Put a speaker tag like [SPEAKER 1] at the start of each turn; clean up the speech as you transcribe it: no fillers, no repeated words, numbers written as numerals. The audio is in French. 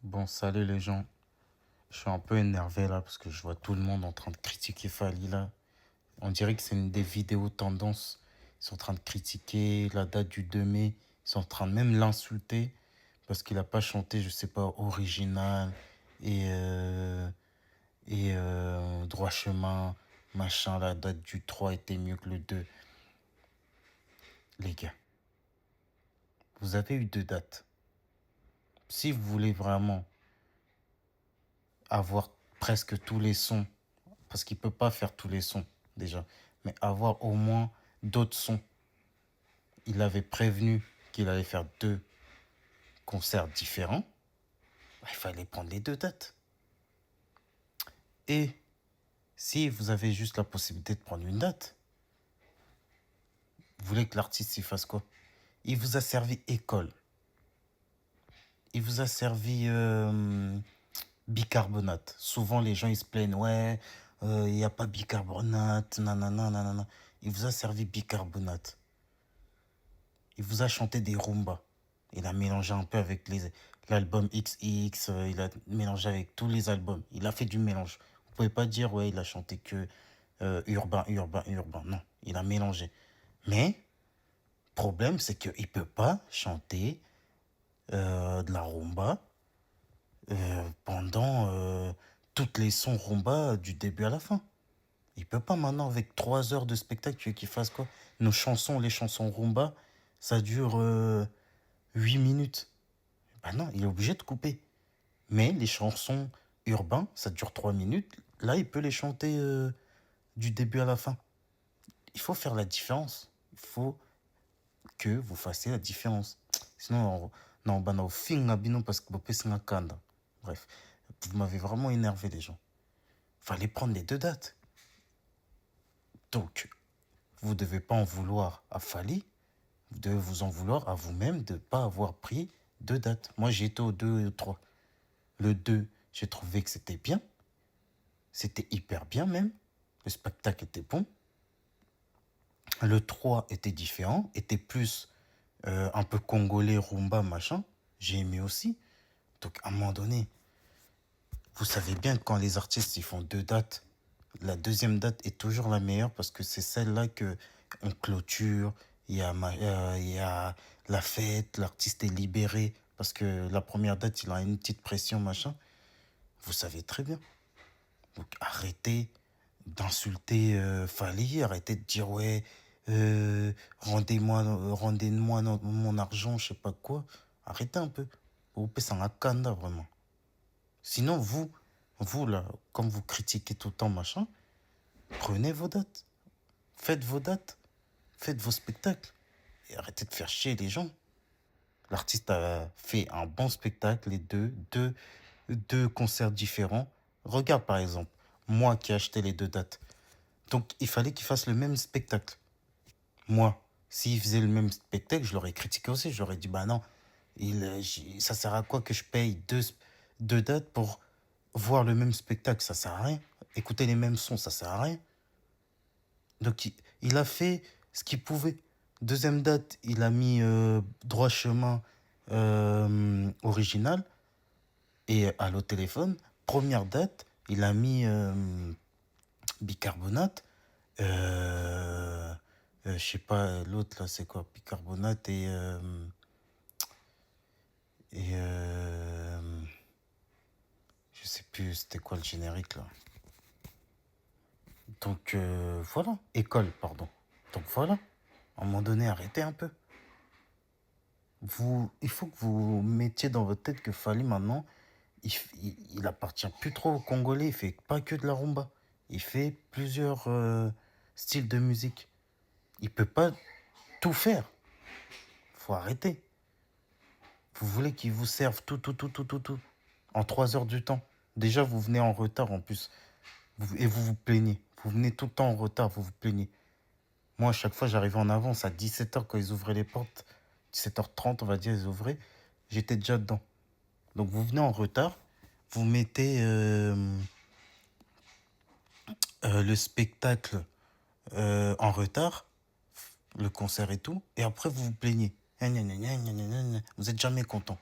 [SPEAKER 1] Bon, salut les gens. Je suis un peu énervé là parce que je vois tout le monde en train de critiquer Fally là. On dirait que c'est une des vidéos tendances. Ils sont en train de critiquer la date du 2 mai. Ils sont en train de même l'insulter parce qu'il a pas chanté, je sais pas, original et, euh, droit chemin, machin. La date du 3 était mieux que le 2. Les gars, vous avez eu deux dates. Si vous voulez vraiment avoir presque tous les sons, parce qu'il peut pas faire tous les sons déjà, mais avoir au moins d'autres sons. Il avait prévenu qu'il allait faire deux concerts différents. Bah, il fallait prendre les deux dates. Et si vous avez juste la possibilité de prendre une date, vous voulez que l'artiste il fasse quoi? Il vous a servi école. Il vous a servi bicarbonate. Souvent les gens ils se plaignent, ouais, il n'y a pas bicarbonate, nanana, nanana. Il vous a servi bicarbonate. Il vous a chanté des rumbas. Il a mélangé un peu avec l'album XX, il a mélangé avec tous les albums. Il a fait du mélange. Vous pouvez pas dire, ouais, il a chanté que urbain, urbain, urbain. Non, il a mélangé. Mais, problème, c'est qu'il peut pas chanter de la rumba pendant toutes les sons rumba du début à la fin. Il peut pas maintenant, avec 3 heures de spectacle, tu veux qu'il fasse quoi? Nos chansons, les chansons rumba, ça dure 8 minutes. Bah non, il est obligé de couper. Mais les chansons urbains, ça dure 3 minutes. Là, il peut les chanter du début à la fin. Il faut faire la différence. Il faut que vous fassiez la différence. Sinon, non, bah non, finga bino parce que bopé singa kanda. Bref, vous m'avez vraiment énervé, les gens. Fallait prendre les deux dates. Donc, vous devez pas en vouloir à Fally. Vous devez vous en vouloir à vous-même de ne pas avoir pris deux dates. Moi, j'ai été au 2 et au 3. Le 2, j'ai trouvé que c'était bien. C'était hyper bien même. Le spectacle était bon. Le 3 était différent, était plus un peu congolais, rumba, machin. J'ai aimé aussi. Donc à un moment donné, vous savez bien que quand les artistes ils font deux dates, la deuxième date est toujours la meilleure parce que c'est celle-là que on clôture. Il y a la fête, l'artiste est libéré parce que la première date il a une petite pression, machin. Vous savez très bien. Donc arrêtez d'insulter Fally, arrêtez de dire ouais, rendez-moi mon argent, je sais pas quoi. Arrêtez un peu. Vous pouvez s'en kanda vraiment. Sinon, vous là, comme vous critiquez tout le temps, machin, prenez vos dates. Faites vos dates. Faites vos spectacles. Et arrêtez de faire chier les gens. L'artiste a fait un bon spectacle, les deux concerts différents. Regarde par exemple, moi qui ai acheté les deux dates. Donc il fallait qu'il fasse le même spectacle. Moi, s'il faisait le même spectacle, je l'aurais critiqué aussi. J'aurais dit, bah non, ça sert à quoi que je paye deux dates pour voir le même spectacle? Ça sert à rien. Écouter les mêmes sons, ça sert à rien. Donc il a fait ce qu'il pouvait. Deuxième date, il a mis droit chemin original et à l'au téléphone. Première date, il a mis bicarbonate. Je sais pas, l'autre là, c'est quoi? Bicarbonate et je sais plus, c'était quoi le générique là. Donc voilà, école, pardon. Donc voilà, à un moment donné, arrêtez un peu. Il faut que vous mettiez dans votre tête que Fally maintenant, il appartient plus trop aux Congolais, il fait pas que de la rumba. Il fait plusieurs styles de musique. Il peut pas tout faire. Faut arrêter. Vous voulez qu'il vous serve tout, en 3 heures du temps. Déjà, vous venez en retard en plus. Et vous vous plaignez. Vous venez tout le temps en retard, vous vous plaignez. Moi, à chaque fois, j'arrivais en avance à 17h quand ils ouvraient les portes. 17h30, on va dire, ils ouvraient. J'étais déjà dedans. Donc, vous venez en retard. Vous mettez le spectacle en retard, le concert et tout. Et après, vous vous plaignez. Gna, gna, gna, gna, gna, gna, gna. Vous n'êtes jamais content.